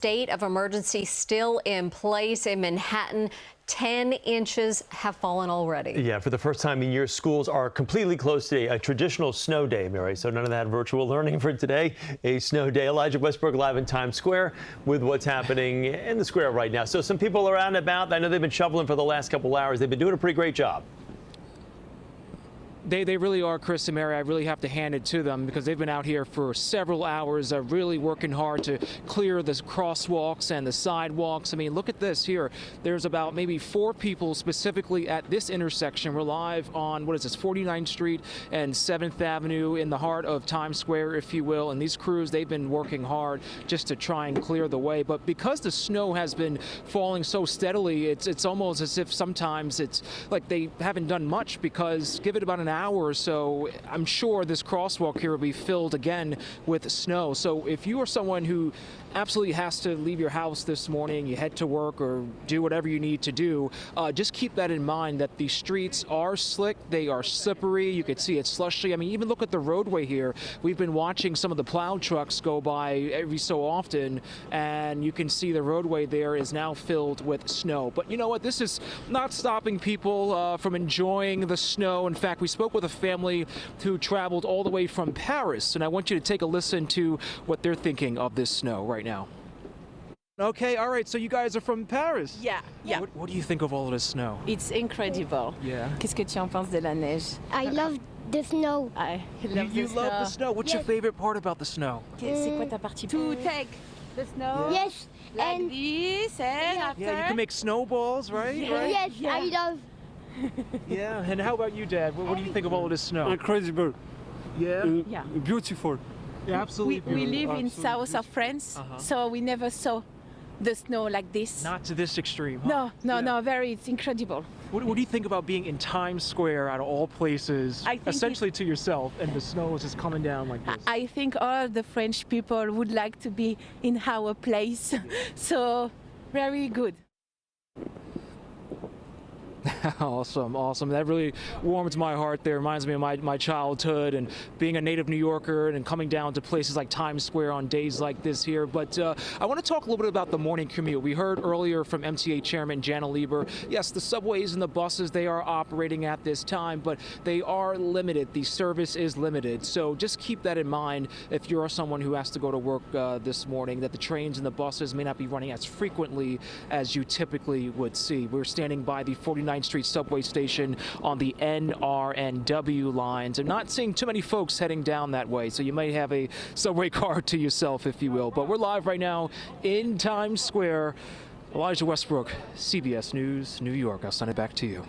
State of emergency still in place in Manhattan. 10 inches have fallen already. Yeah, for the first time in years, schools are completely closed today. A traditional snow day, Mary. So none of that virtual learning for today. A snow day. Elijah Westbrook live in Times Square with what's happening in the square right now. So some people are out and about. I know they've been shoveling for the last couple hours. They've been doing a pretty great job. They really are, Chris and Mary. I really have to hand it to them because they've been out here for several hours, really working hard to clear the crosswalks and the sidewalks. I mean, look at this here. There's about maybe 4 people specifically at this intersection. We're live on, 49th Street and 7th Avenue in the heart of Times Square, if you will. And these crews, they've been working hard just to try and clear the way. But because the snow has been falling so steadily, it's almost as if sometimes it's like they haven't done much, because give it about an hour or so, I'm sure this crosswalk here will be filled again with snow. So if you are someone who absolutely has to leave your house this morning, you head to work or do whatever you need to do, just keep that in mind, that the streets are slick, they are slippery, you can see it's slushy. I mean, even look at the roadway here. We've been watching some of the plow trucks go by every so often, and you can see the roadway there is now filled with snow. But you know what? This is not stopping people from enjoying the snow. In fact, we spoke with a family who traveled all the way from Paris, and I want you to take a listen to what they're thinking of this snow right now. Okay, all right, so you guys are from Paris? Yeah. What do you think of all of this snow? It's incredible. Yeah. Qu'est-ce que tu en penses de la neige? I love the snow. I You love the snow. What's your Yes. favorite part about the snow? C'est quoi ta partie? To take the snow. Yes, Like and this, and after. Yeah, you can make snowballs, right? Right? yes, Yeah. I love. Yeah, and how about you, Dad? What do you think of all of this snow? Incredible. Yeah? Yeah. Beautiful. Absolutely. We live in Absolutely south of France, Uh-huh. so we never saw the snow like this. Not to this extreme, huh? No, it's incredible. What do you think about being in Times Square out of all places, I think essentially to yourself, and the snow is just coming down like this? I think all the French people would like to be in our place, so very good. Awesome. That really warms my heart there. Reminds me of my childhood and being a native New Yorker and coming down to places like Times Square on days like this here. But I want to talk a little bit about the morning commute. We heard earlier from MTA Chairman Jana Lieber, yes, the subways and the buses, they are operating at this time, but they are limited. The service is limited. So just keep that in mind if you're someone who has to go to work this morning, that the trains and the buses may not be running as frequently as you typically would see. We're standing by the 49th Street subway station on the NR and W lines. I'm not seeing too many folks heading down that way, so you might have a subway car to yourself, if you will. But we're live right now in Times Square. Elijah Westbrook, CBS News, New York. I'll send it back to you.